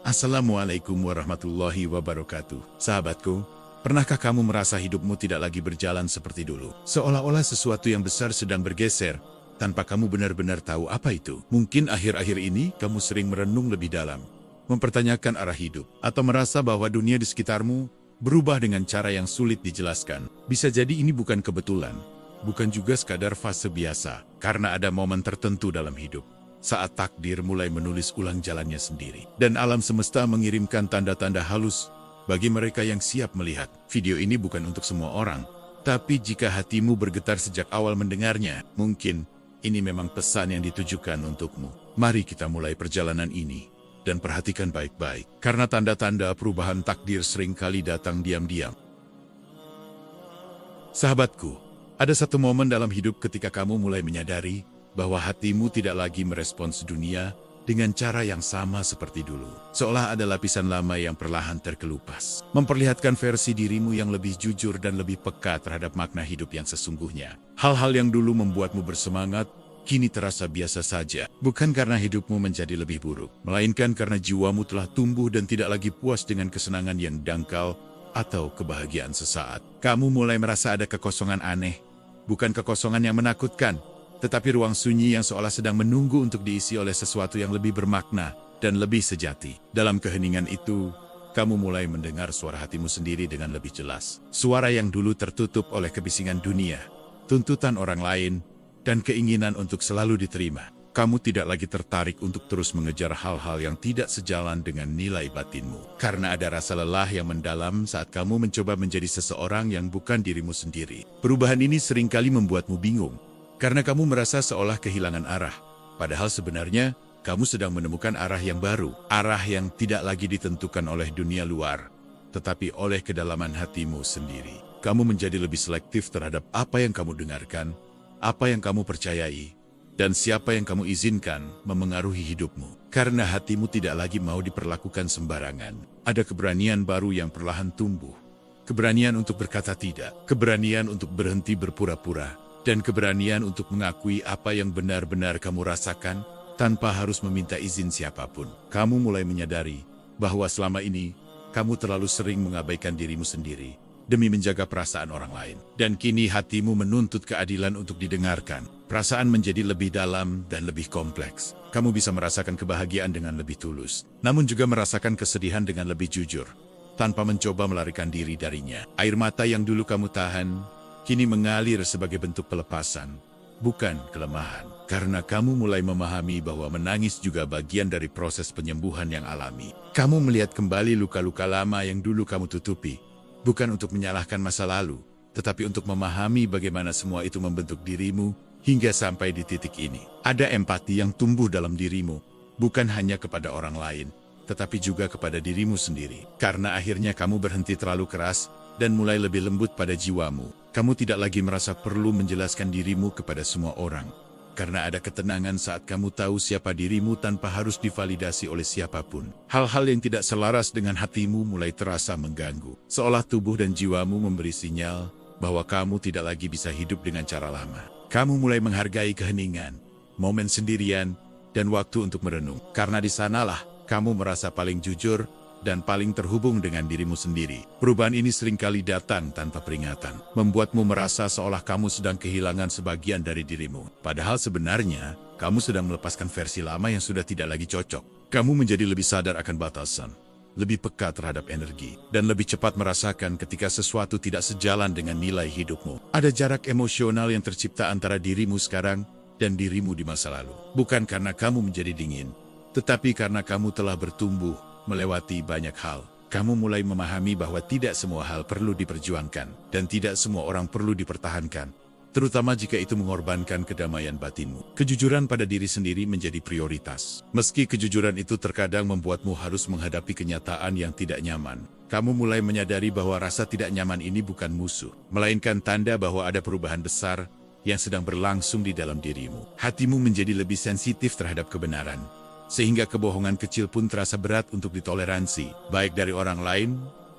Assalamualaikum warahmatullahi wabarakatuh. Sahabatku, pernahkah kamu merasa hidupmu tidak lagi berjalan seperti dulu? Seolah-olah sesuatu yang besar sedang bergeser, tanpa kamu benar-benar tahu apa itu. Mungkin akhir-akhir ini kamu sering merenung lebih dalam, mempertanyakan arah hidup, atau merasa bahwa dunia di sekitarmu berubah dengan cara yang sulit dijelaskan. Bisa jadi ini bukan kebetulan, bukan juga sekadar fase biasa, karena ada momen tertentu dalam hidup saat takdir mulai menulis ulang jalannya sendiri. Dan alam semesta mengirimkan tanda-tanda halus bagi mereka yang siap melihat. Video ini bukan untuk semua orang, tapi jika hatimu bergetar sejak awal mendengarnya, mungkin ini memang pesan yang ditujukan untukmu. Mari kita mulai perjalanan ini, dan perhatikan baik-baik, karena tanda-tanda perubahan takdir seringkali datang diam-diam. Sahabatku, ada satu momen dalam hidup ketika kamu mulai menyadari bahwa hatimu tidak lagi merespons dunia dengan cara yang sama seperti dulu. Seolah ada lapisan lama yang perlahan terkelupas, memperlihatkan versi dirimu yang lebih jujur dan lebih peka terhadap makna hidup yang sesungguhnya. Hal-hal yang dulu membuatmu bersemangat, kini terasa biasa saja. Bukan karena hidupmu menjadi lebih buruk, melainkan karena jiwamu telah tumbuh dan tidak lagi puas dengan kesenangan yang dangkal atau kebahagiaan sesaat. Kamu mulai merasa ada kekosongan aneh, bukan kekosongan yang menakutkan, tetapi ruang sunyi yang seolah sedang menunggu untuk diisi oleh sesuatu yang lebih bermakna dan lebih sejati. Dalam keheningan itu, kamu mulai mendengar suara hatimu sendiri dengan lebih jelas. Suara yang dulu tertutup oleh kebisingan dunia, tuntutan orang lain, dan keinginan untuk selalu diterima. Kamu tidak lagi tertarik untuk terus mengejar hal-hal yang tidak sejalan dengan nilai batinmu. Karena ada rasa lelah yang mendalam saat kamu mencoba menjadi seseorang yang bukan dirimu sendiri. Perubahan ini seringkali membuatmu bingung, karena kamu merasa seolah kehilangan arah. Padahal sebenarnya, kamu sedang menemukan arah yang baru. Arah yang tidak lagi ditentukan oleh dunia luar, tetapi oleh kedalaman hatimu sendiri. Kamu menjadi lebih selektif terhadap apa yang kamu dengarkan, apa yang kamu percayai, dan siapa yang kamu izinkan memengaruhi hidupmu. Karena hatimu tidak lagi mau diperlakukan sembarangan. Ada keberanian baru yang perlahan tumbuh. Keberanian untuk berkata tidak, keberanian untuk berhenti berpura-pura, dan keberanian untuk mengakui apa yang benar-benar kamu rasakan tanpa harus meminta izin siapapun. Kamu mulai menyadari bahwa selama ini kamu terlalu sering mengabaikan dirimu sendiri demi menjaga perasaan orang lain. Dan kini hatimu menuntut keadilan untuk didengarkan. Perasaan menjadi lebih dalam dan lebih kompleks. Kamu bisa merasakan kebahagiaan dengan lebih tulus, namun juga merasakan kesedihan dengan lebih jujur, tanpa mencoba melarikan diri darinya. Air mata yang dulu kamu tahan kini mengalir sebagai bentuk pelepasan, bukan kelemahan. Karena kamu mulai memahami bahwa menangis juga bagian dari proses penyembuhan yang alami. Kamu melihat kembali luka-luka lama yang dulu kamu tutupi, bukan untuk menyalahkan masa lalu, tetapi untuk memahami bagaimana semua itu membentuk dirimu hingga sampai di titik ini. Ada empati yang tumbuh dalam dirimu, bukan hanya kepada orang lain, tetapi juga kepada dirimu sendiri. Karena akhirnya kamu berhenti terlalu keras dan mulai lebih lembut pada jiwamu. Kamu tidak lagi merasa perlu menjelaskan dirimu kepada semua orang. Karena ada ketenangan saat kamu tahu siapa dirimu tanpa harus divalidasi oleh siapapun. Hal-hal yang tidak selaras dengan hatimu mulai terasa mengganggu. Seolah tubuh dan jiwamu memberi sinyal bahwa kamu tidak lagi bisa hidup dengan cara lama. Kamu mulai menghargai keheningan, momen sendirian, dan waktu untuk merenung. Karena di sanalah kamu merasa paling jujur dan paling terhubung dengan dirimu sendiri. Perubahan ini seringkali datang tanpa peringatan, membuatmu merasa seolah kamu sedang kehilangan sebagian dari dirimu. Padahal sebenarnya, kamu sedang melepaskan versi lama yang sudah tidak lagi cocok. Kamu menjadi lebih sadar akan batasan, lebih peka terhadap energi, dan lebih cepat merasakan ketika sesuatu tidak sejalan dengan nilai hidupmu. Ada jarak emosional yang tercipta antara dirimu sekarang dan dirimu di masa lalu. Bukan karena kamu menjadi dingin, tetapi karena kamu telah bertumbuh, melewati banyak hal. Kamu mulai memahami bahwa tidak semua hal perlu diperjuangkan, dan tidak semua orang perlu dipertahankan, terutama jika itu mengorbankan kedamaian batinmu. Kejujuran pada diri sendiri menjadi prioritas. Meski kejujuran itu terkadang membuatmu harus menghadapi kenyataan yang tidak nyaman, kamu mulai menyadari bahwa rasa tidak nyaman ini bukan musuh, melainkan tanda bahwa ada perubahan besar yang sedang berlangsung di dalam dirimu. Hatimu menjadi lebih sensitif terhadap kebenaran, sehingga kebohongan kecil pun terasa berat untuk ditoleransi, baik dari orang lain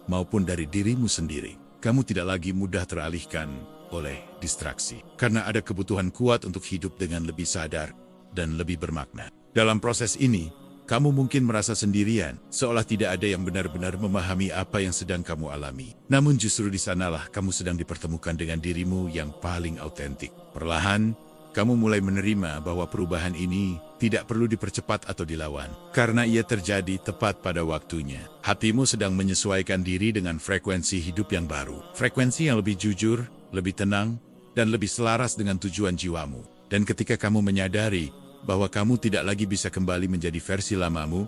maupun dari dirimu sendiri. Kamu tidak lagi mudah teralihkan oleh distraksi, karena ada kebutuhan kuat untuk hidup dengan lebih sadar dan lebih bermakna. Dalam proses ini, Kamu mungkin merasa sendirian, seolah tidak ada yang benar-benar memahami apa yang sedang kamu alami. Namun justru di sanalah kamu sedang dipertemukan dengan dirimu yang paling autentik. Perlahan, kamu mulai menerima bahwa perubahan ini tidak perlu dipercepat atau dilawan, karena ia terjadi tepat pada waktunya. Hatimu sedang menyesuaikan diri dengan frekuensi hidup yang baru. Frekuensi yang lebih jujur, lebih tenang, dan lebih selaras dengan tujuan jiwamu. Dan ketika kamu menyadari bahwa kamu tidak lagi bisa kembali menjadi versi lamamu,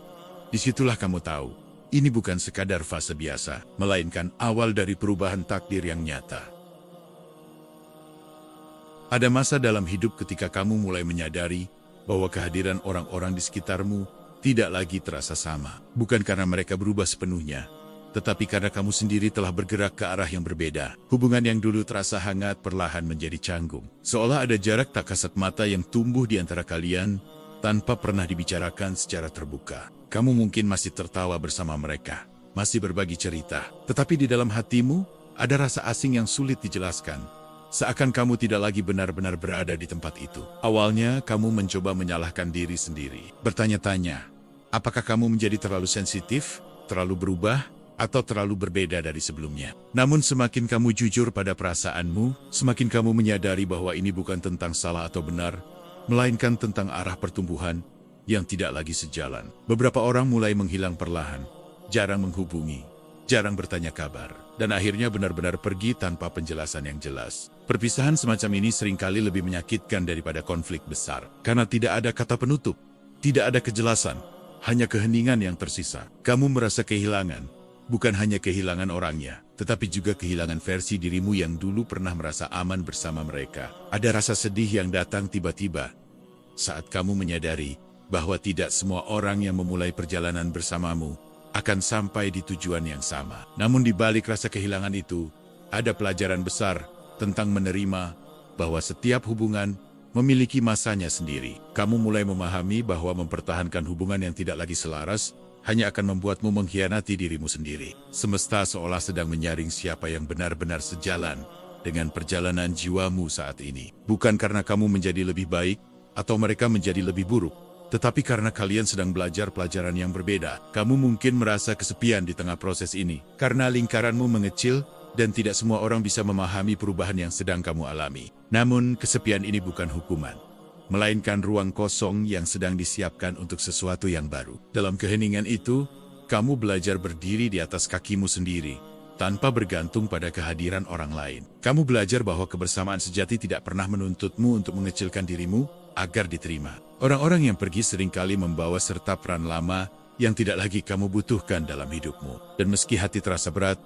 disitulah kamu tahu, ini bukan sekadar fase biasa, melainkan awal dari perubahan takdir yang nyata. Ada masa dalam hidup ketika kamu mulai menyadari bahwa kehadiran orang-orang di sekitarmu tidak lagi terasa sama. Bukan karena mereka berubah sepenuhnya, tetapi karena kamu sendiri telah bergerak ke arah yang berbeda. Hubungan yang dulu terasa hangat perlahan menjadi canggung. Seolah ada jarak tak kasat mata yang tumbuh di antara kalian tanpa pernah dibicarakan secara terbuka. Kamu mungkin masih tertawa bersama mereka, masih berbagi cerita. Tetapi di dalam hatimu ada rasa asing yang sulit dijelaskan. Seakan kamu tidak lagi benar-benar berada di tempat itu. Awalnya kamu mencoba menyalahkan diri sendiri. Bertanya-tanya, apakah kamu menjadi terlalu sensitif, terlalu berubah, atau terlalu berbeda dari sebelumnya. Namun semakin kamu jujur pada perasaanmu, semakin kamu menyadari bahwa ini bukan tentang salah atau benar, melainkan tentang arah pertumbuhan yang tidak lagi sejalan. Beberapa orang mulai menghilang perlahan, jarang menghubungi, jarang bertanya kabar, dan akhirnya benar-benar pergi tanpa penjelasan yang jelas. Perpisahan semacam ini seringkali lebih menyakitkan daripada konflik besar, karena tidak ada kata penutup, tidak ada kejelasan, hanya keheningan yang tersisa. Kamu merasa kehilangan, bukan hanya kehilangan orangnya, tetapi juga kehilangan versi dirimu yang dulu pernah merasa aman bersama mereka. Ada rasa sedih yang datang tiba-tiba saat kamu menyadari bahwa tidak semua orang yang memulai perjalanan bersamamu akan sampai di tujuan yang sama. Namun di balik rasa kehilangan itu, ada pelajaran besar tentang menerima bahwa setiap hubungan memiliki masanya sendiri. Kamu mulai memahami bahwa mempertahankan hubungan yang tidak lagi selaras hanya akan membuatmu mengkhianati dirimu sendiri. Semesta seolah sedang menyaring siapa yang benar-benar sejalan dengan perjalanan jiwamu saat ini. Bukan karena kamu menjadi lebih baik atau mereka menjadi lebih buruk, tetapi karena kalian sedang belajar pelajaran yang berbeda. Kamu mungkin merasa kesepian di tengah proses ini, karena lingkaranmu mengecil dan tidak semua orang bisa memahami perubahan yang sedang kamu alami. Namun, kesepian ini bukan hukuman, melainkan ruang kosong yang sedang disiapkan untuk sesuatu yang baru. Dalam keheningan itu, kamu belajar berdiri di atas kakimu sendiri, tanpa bergantung pada kehadiran orang lain. Kamu belajar bahwa kebersamaan sejati tidak pernah menuntutmu untuk mengecilkan dirimu agar diterima. Orang-orang yang pergi seringkali membawa serta peran lama yang tidak lagi kamu butuhkan dalam hidupmu. Dan meski hati terasa berat,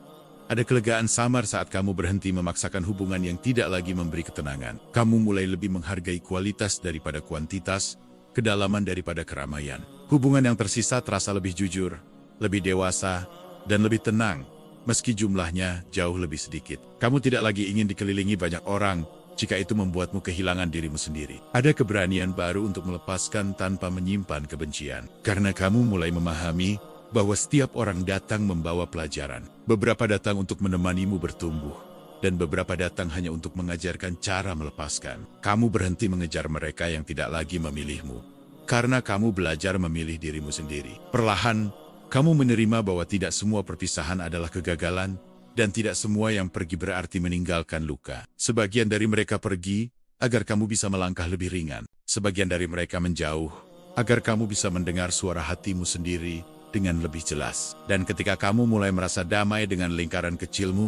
ada kelegaan samar saat kamu berhenti memaksakan hubungan yang tidak lagi memberi ketenangan. Kamu mulai lebih menghargai kualitas daripada kuantitas, kedalaman daripada keramaian. Hubungan yang tersisa terasa lebih jujur, lebih dewasa, dan lebih tenang, meski jumlahnya jauh lebih sedikit. Kamu tidak lagi ingin dikelilingi banyak orang, jika itu membuatmu kehilangan dirimu sendiri. Ada keberanian baru untuk melepaskan tanpa menyimpan kebencian. Karena kamu mulai memahami bahwa setiap orang datang membawa pelajaran. Beberapa datang untuk menemanimu bertumbuh, dan beberapa datang hanya untuk mengajarkan cara melepaskan. Kamu berhenti mengejar mereka yang tidak lagi memilihmu, karena kamu belajar memilih dirimu sendiri. Perlahan, kamu menerima bahwa tidak semua perpisahan adalah kegagalan, dan tidak semua yang pergi berarti meninggalkan luka. Sebagian dari mereka pergi agar kamu bisa melangkah lebih ringan. Sebagian dari mereka menjauh agar kamu bisa mendengar suara hatimu sendiri dengan lebih jelas. Dan ketika kamu mulai merasa damai dengan lingkaran kecilmu,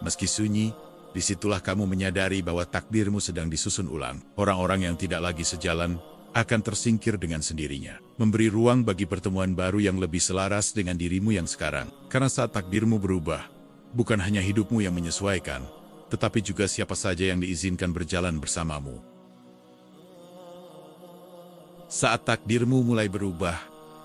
meski sunyi, disitulah kamu menyadari bahwa takdirmu sedang disusun ulang. Orang-orang yang tidak lagi sejalan akan tersingkir dengan sendirinya, memberi ruang bagi pertemuan baru yang lebih selaras dengan dirimu yang sekarang. Karena saat takdirmu berubah, bukan hanya hidupmu yang menyesuaikan, tetapi juga siapa saja yang diizinkan berjalan bersamamu. Saat takdirmu mulai berubah,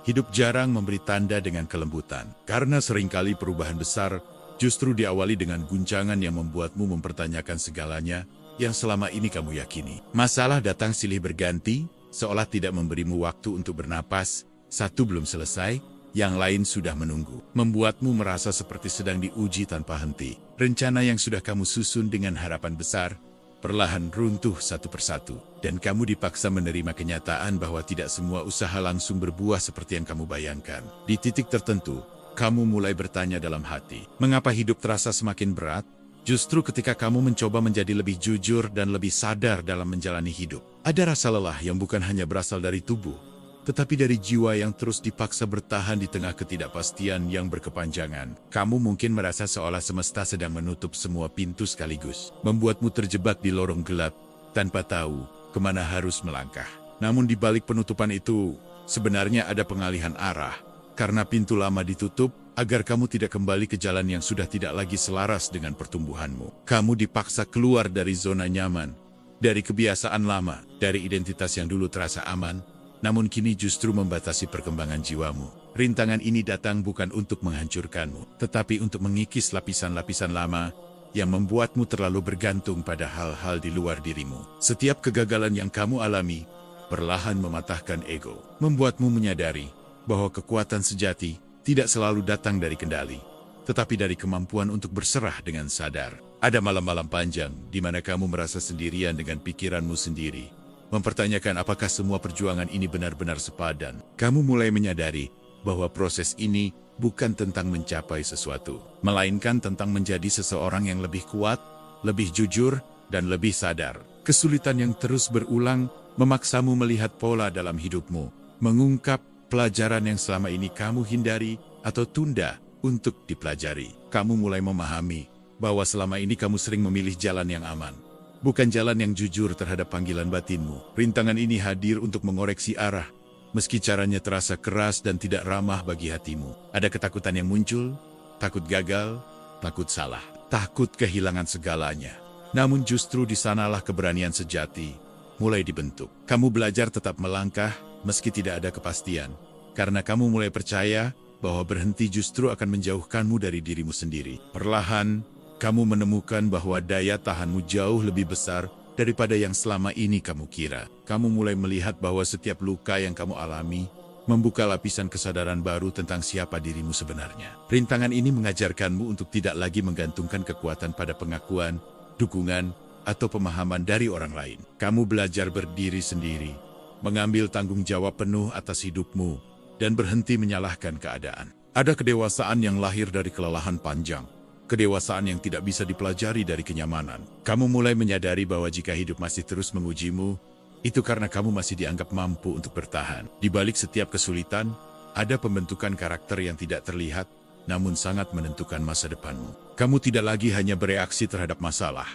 hidup jarang memberi tanda dengan kelembutan. Karena seringkali perubahan besar justru diawali dengan guncangan yang membuatmu mempertanyakan segalanya yang selama ini kamu yakini. Masalah datang silih berganti, seolah tidak memberimu waktu untuk bernapas. Satu belum selesai, yang lain sudah menunggu. Membuatmu merasa seperti sedang diuji tanpa henti. Rencana yang sudah kamu susun dengan harapan besar, perlahan runtuh satu persatu. Dan kamu dipaksa menerima kenyataan bahwa tidak semua usaha langsung berbuah seperti yang kamu bayangkan. Di titik tertentu, kamu mulai bertanya dalam hati, mengapa hidup terasa semakin berat? Justru ketika kamu mencoba menjadi lebih jujur dan lebih sadar dalam menjalani hidup. Ada rasa lelah yang bukan hanya berasal dari tubuh, tetapi dari jiwa yang terus dipaksa bertahan di tengah ketidakpastian yang berkepanjangan. Kamu mungkin merasa seolah semesta sedang menutup semua pintu sekaligus, membuatmu terjebak di lorong gelap tanpa tahu kemana harus melangkah. Namun di balik penutupan itu, sebenarnya ada pengalihan arah. Karena pintu lama ditutup, agar kamu tidak kembali ke jalan yang sudah tidak lagi selaras dengan pertumbuhanmu. Kamu dipaksa keluar dari zona nyaman, dari kebiasaan lama, dari identitas yang dulu terasa aman, namun kini justru membatasi perkembangan jiwamu. Rintangan ini datang bukan untuk menghancurkanmu, tetapi untuk mengikis lapisan-lapisan lama yang membuatmu terlalu bergantung pada hal-hal di luar dirimu. Setiap kegagalan yang kamu alami perlahan mematahkan ego, membuatmu menyadari bahwa kekuatan sejati tidak selalu datang dari kendali, tetapi dari kemampuan untuk berserah dengan sadar. Ada malam-malam panjang di mana kamu merasa sendirian dengan pikiranmu sendiri, mempertanyakan apakah semua perjuangan ini benar-benar sepadan. Kamu mulai menyadari bahwa proses ini bukan tentang mencapai sesuatu, melainkan tentang menjadi seseorang yang lebih kuat, lebih jujur, dan lebih sadar. Kesulitan yang terus berulang memaksamu melihat pola dalam hidupmu, mengungkap pelajaran yang selama ini kamu hindari atau tunda untuk dipelajari. Kamu mulai memahami bahwa selama ini kamu sering memilih jalan yang aman, bukan jalan yang jujur terhadap panggilan batinmu. Rintangan ini hadir untuk mengoreksi arah, meski caranya terasa keras dan tidak ramah bagi hatimu. Ada ketakutan yang muncul, takut gagal, takut salah, takut kehilangan segalanya. Namun justru di sanalah keberanian sejati mulai dibentuk. Kamu belajar tetap melangkah, meski tidak ada kepastian, karena kamu mulai percaya bahwa berhenti justru akan menjauhkanmu dari dirimu sendiri. Perlahan, kamu menemukan bahwa daya tahanmu jauh lebih besar daripada yang selama ini kamu kira. Kamu mulai melihat bahwa setiap luka yang kamu alami membuka lapisan kesadaran baru tentang siapa dirimu sebenarnya. Rintangan ini mengajarkanmu untuk tidak lagi menggantungkan kekuatan pada pengakuan, dukungan, atau pemahaman dari orang lain. Kamu belajar berdiri sendiri, mengambil tanggung jawab penuh atas hidupmu, dan berhenti menyalahkan keadaan. Ada kedewasaan yang lahir dari kelelahan panjang, kedewasaan yang tidak bisa dipelajari dari kenyamanan. Kamu mulai menyadari bahwa jika hidup masih terus mengujimu, itu karena kamu masih dianggap mampu untuk bertahan. Di balik setiap kesulitan, ada pembentukan karakter yang tidak terlihat, namun sangat menentukan masa depanmu. Kamu tidak lagi hanya bereaksi terhadap masalah,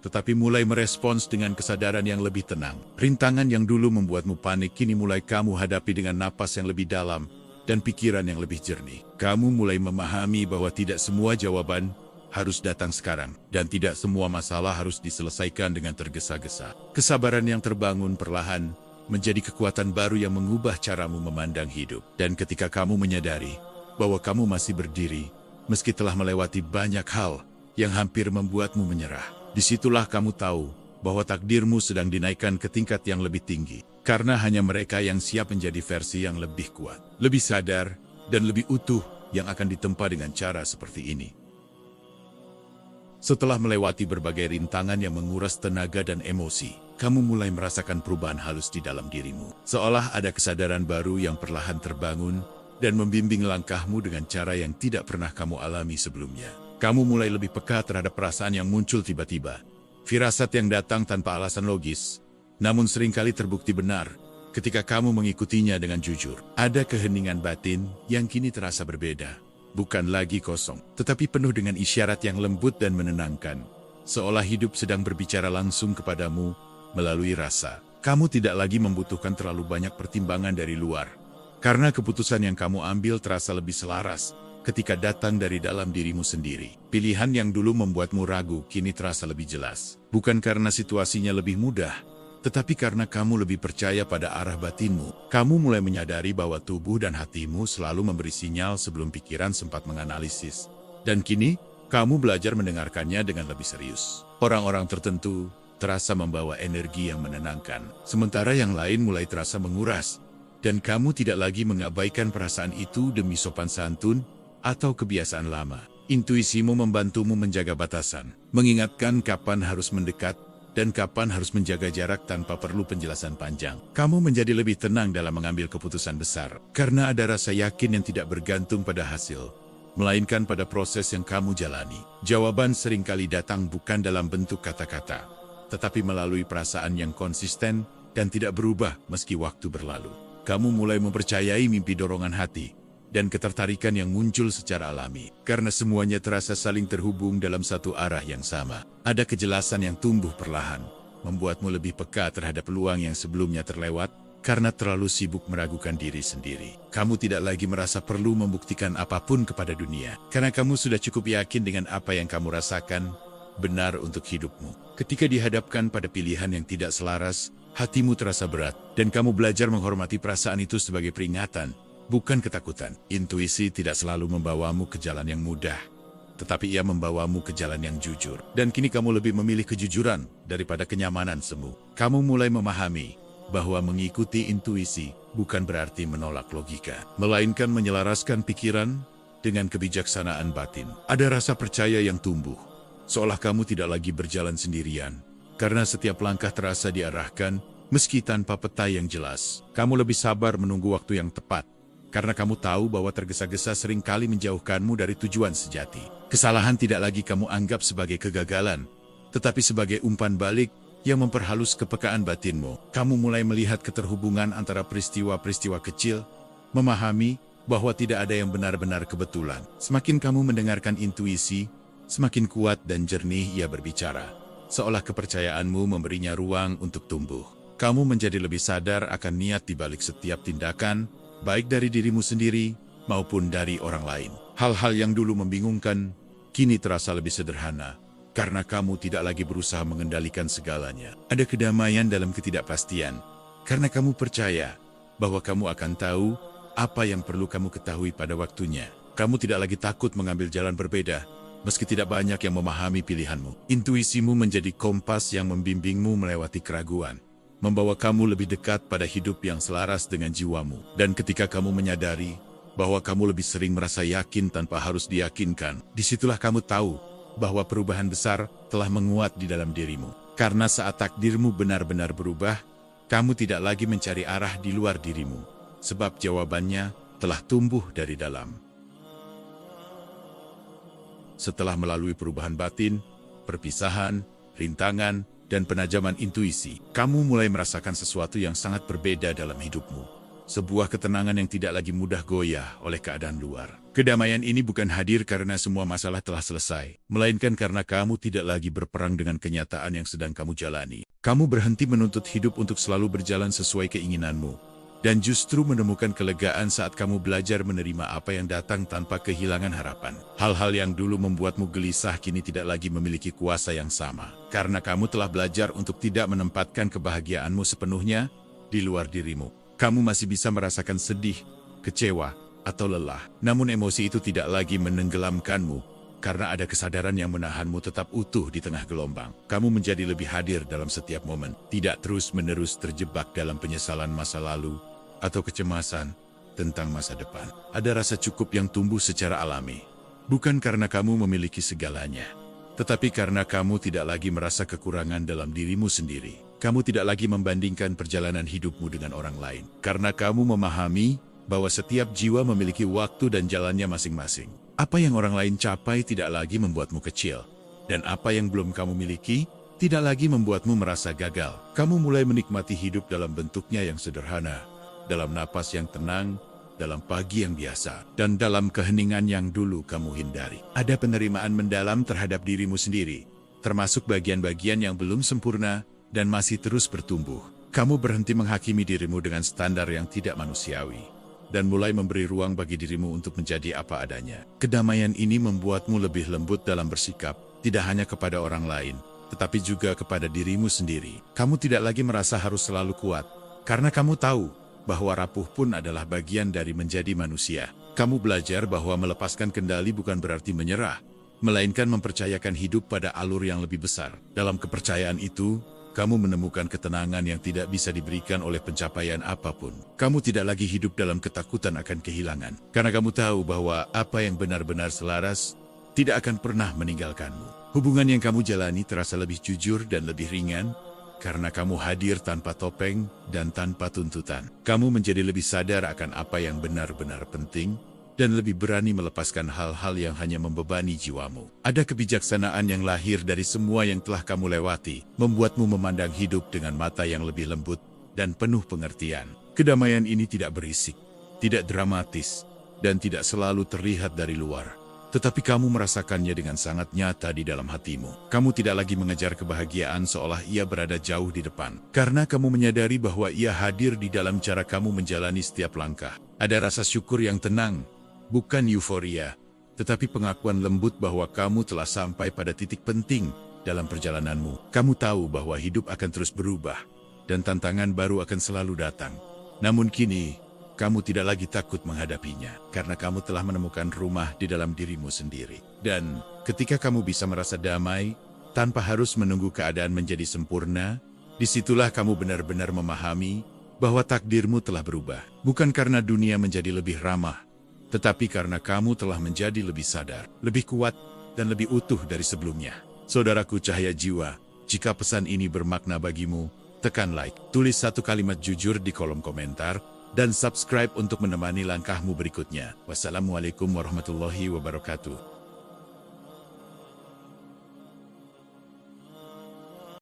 tetapi mulai merespons dengan kesadaran yang lebih tenang. Rintangan yang dulu membuatmu panik kini mulai kamu hadapi dengan napas yang lebih dalam dan pikiran yang lebih jernih. Kamu mulai memahami bahwa tidak semua jawaban harus datang sekarang, dan tidak semua masalah harus diselesaikan dengan tergesa-gesa. Kesabaran yang terbangun perlahan menjadi kekuatan baru yang mengubah caramu memandang hidup. Dan ketika kamu menyadari bahwa kamu masih berdiri, meski telah melewati banyak hal yang hampir membuatmu menyerah, disitulah kamu tahu bahwa takdirmu sedang dinaikkan ke tingkat yang lebih tinggi. Karena hanya mereka yang siap menjadi versi yang lebih kuat, lebih sadar, dan lebih utuh yang akan ditempa dengan cara seperti ini. Setelah melewati berbagai rintangan yang menguras tenaga dan emosi, kamu mulai merasakan perubahan halus di dalam dirimu. Seolah ada kesadaran baru yang perlahan terbangun dan membimbing langkahmu dengan cara yang tidak pernah kamu alami sebelumnya. Kamu mulai lebih peka terhadap perasaan yang muncul tiba-tiba. Firasat yang datang tanpa alasan logis, namun seringkali terbukti benar ketika kamu mengikutinya dengan jujur. Ada keheningan batin yang kini terasa berbeda. Bukan lagi kosong, tetapi penuh dengan isyarat yang lembut dan menenangkan. Seolah hidup sedang berbicara langsung kepadamu melalui rasa. Kamu tidak lagi membutuhkan terlalu banyak pertimbangan dari luar, karena keputusan yang kamu ambil terasa lebih selaras ketika datang dari dalam dirimu sendiri. Pilihan yang dulu membuatmu ragu kini terasa lebih jelas. Bukan karena situasinya lebih mudah, tetapi karena kamu lebih percaya pada arah batinmu. Kamu mulai menyadari bahwa tubuh dan hatimu selalu memberi sinyal sebelum pikiran sempat menganalisis. Dan kini, kamu belajar mendengarkannya dengan lebih serius. Orang-orang tertentu terasa membawa energi yang menenangkan, sementara yang lain mulai terasa menguras. Dan kamu tidak lagi mengabaikan perasaan itu demi sopan santun atau kebiasaan lama. Intuisimu membantumu menjaga batasan, mengingatkan kapan harus mendekat dan kapan harus menjaga jarak tanpa perlu penjelasan panjang. Kamu menjadi lebih tenang dalam mengambil keputusan besar, karena ada rasa yakin yang tidak bergantung pada hasil, melainkan pada proses yang kamu jalani. Jawaban seringkali datang bukan dalam bentuk kata-kata, tetapi melalui perasaan yang konsisten dan tidak berubah meski waktu berlalu. Kamu mulai mempercayai mimpi dorongan hati dan ketertarikan yang muncul secara alami, karena semuanya terasa saling terhubung dalam satu arah yang sama. Ada kejelasan yang tumbuh perlahan, membuatmu lebih peka terhadap peluang yang sebelumnya terlewat, karena terlalu sibuk meragukan diri sendiri. Kamu tidak lagi merasa perlu membuktikan apapun kepada dunia, karena kamu sudah cukup yakin dengan apa yang kamu rasakan benar untuk hidupmu. Ketika dihadapkan pada pilihan yang tidak selaras, hatimu terasa berat, dan kamu belajar menghormati perasaan itu sebagai peringatan, bukan ketakutan. Intuisi tidak selalu membawamu ke jalan yang mudah, tetapi ia membawamu ke jalan yang jujur. Dan kini kamu lebih memilih kejujuran daripada kenyamanan semu. Kamu mulai memahami bahwa mengikuti intuisi bukan berarti menolak logika, melainkan menyelaraskan pikiran dengan kebijaksanaan batin. Ada rasa percaya yang tumbuh, seolah kamu tidak lagi berjalan sendirian, karena setiap langkah terasa diarahkan, meski tanpa peta yang jelas. Kamu lebih sabar menunggu waktu yang tepat, karena kamu tahu bahwa tergesa-gesa seringkali menjauhkanmu dari tujuan sejati. Kesalahan tidak lagi kamu anggap sebagai kegagalan, tetapi sebagai umpan balik yang memperhalus kepekaan batinmu. Kamu mulai melihat keterhubungan antara peristiwa-peristiwa kecil, memahami bahwa tidak ada yang benar-benar kebetulan. Semakin kamu mendengarkan intuisi, semakin kuat dan jernih ia berbicara, seolah kepercayaanmu memberinya ruang untuk tumbuh. Kamu menjadi lebih sadar akan niat di balik setiap tindakan, baik dari dirimu sendiri maupun dari orang lain. Hal-hal yang dulu membingungkan, kini terasa lebih sederhana, karena kamu tidak lagi berusaha mengendalikan segalanya. Ada kedamaian dalam ketidakpastian, karena kamu percaya bahwa kamu akan tahu apa yang perlu kamu ketahui pada waktunya. Kamu tidak lagi takut mengambil jalan berbeda, meski tidak banyak yang memahami pilihanmu. Intuisimu menjadi kompas yang membimbingmu melewati keraguan, membawa kamu lebih dekat pada hidup yang selaras dengan jiwamu. Dan ketika kamu menyadari bahwa kamu lebih sering merasa yakin tanpa harus diyakinkan, disitulah kamu tahu bahwa perubahan besar telah menguat di dalam dirimu. Karena saat takdirmu benar-benar berubah, kamu tidak lagi mencari arah di luar dirimu, sebab jawabannya telah tumbuh dari dalam. Setelah melalui perubahan batin, perpisahan, rintangan, dan penajaman intuisi, kamu mulai merasakan sesuatu yang sangat berbeda dalam hidupmu. Sebuah ketenangan yang tidak lagi mudah goyah oleh keadaan luar. Kedamaian ini bukan hadir karena semua masalah telah selesai, melainkan karena kamu tidak lagi berperang dengan kenyataan yang sedang kamu jalani. Kamu berhenti menuntut hidup untuk selalu berjalan sesuai keinginanmu, dan justru menemukan kelegaan saat kamu belajar menerima apa yang datang tanpa kehilangan harapan. Hal-hal yang dulu membuatmu gelisah kini tidak lagi memiliki kuasa yang sama, karena kamu telah belajar untuk tidak menempatkan kebahagiaanmu sepenuhnya di luar dirimu. Kamu masih bisa merasakan sedih, kecewa, atau lelah, namun emosi itu tidak lagi menenggelamkanmu, karena ada kesadaran yang menahanmu tetap utuh di tengah gelombang. Kamu menjadi lebih hadir dalam setiap momen, tidak terus-menerus terjebak dalam penyesalan masa lalu atau kecemasan tentang masa depan. Ada rasa cukup yang tumbuh secara alami, bukan karena kamu memiliki segalanya, tetapi karena kamu tidak lagi merasa kekurangan dalam dirimu sendiri. Kamu tidak lagi membandingkan perjalanan hidupmu dengan orang lain, karena kamu memahami bahwa setiap jiwa memiliki waktu dan jalannya masing-masing. Apa yang orang lain capai tidak lagi membuatmu kecil, dan apa yang belum kamu miliki tidak lagi membuatmu merasa gagal. Kamu mulai menikmati hidup dalam bentuknya yang sederhana, dalam napas yang tenang, dalam pagi yang biasa, dan dalam keheningan yang dulu kamu hindari. Ada penerimaan mendalam terhadap dirimu sendiri, termasuk bagian-bagian yang belum sempurna dan masih terus bertumbuh. Kamu berhenti menghakimi dirimu dengan standar yang tidak manusiawi, dan mulai memberi ruang bagi dirimu untuk menjadi apa adanya. Kedamaian ini membuatmu lebih lembut dalam bersikap, tidak hanya kepada orang lain, tetapi juga kepada dirimu sendiri. Kamu tidak lagi merasa harus selalu kuat, karena kamu tahu bahwa rapuh pun adalah bagian dari menjadi manusia. Kamu belajar bahwa melepaskan kendali bukan berarti menyerah, melainkan mempercayakan hidup pada alur yang lebih besar. Dalam kepercayaan itu, kamu menemukan ketenangan yang tidak bisa diberikan oleh pencapaian apapun. Kamu tidak lagi hidup dalam ketakutan akan kehilangan, karena kamu tahu bahwa apa yang benar-benar selaras tidak akan pernah meninggalkanmu. Hubungan yang kamu jalani terasa lebih jujur dan lebih ringan, karena kamu hadir tanpa topeng dan tanpa tuntutan. Kamu menjadi lebih sadar akan apa yang benar-benar penting, dan lebih berani melepaskan hal-hal yang hanya membebani jiwamu. Ada kebijaksanaan yang lahir dari semua yang telah kamu lewati, membuatmu memandang hidup dengan mata yang lebih lembut dan penuh pengertian. Kedamaian ini tidak berisik, tidak dramatis, dan tidak selalu terlihat dari luar. Tetapi kamu merasakannya dengan sangat nyata di dalam hatimu. Kamu tidak lagi mengejar kebahagiaan seolah ia berada jauh di depan. Karena kamu menyadari bahwa ia hadir di dalam cara kamu menjalani setiap langkah. Ada rasa syukur yang tenang, bukan euforia, tetapi pengakuan lembut bahwa kamu telah sampai pada titik penting dalam perjalananmu. Kamu tahu bahwa hidup akan terus berubah, dan tantangan baru akan selalu datang. Namun kini, kamu tidak lagi takut menghadapinya, karena kamu telah menemukan rumah di dalam dirimu sendiri. Dan ketika kamu bisa merasa damai, tanpa harus menunggu keadaan menjadi sempurna, disitulah kamu benar-benar memahami bahwa takdirmu telah berubah. Bukan karena dunia menjadi lebih ramah, tetapi karena kamu telah menjadi lebih sadar, lebih kuat, dan lebih utuh dari sebelumnya. Saudaraku cahaya jiwa, jika pesan ini bermakna bagimu, tekan like, tulis satu kalimat jujur di kolom komentar, dan subscribe untuk menemani langkahmu berikutnya. Wassalamualaikum warahmatullahi wabarakatuh.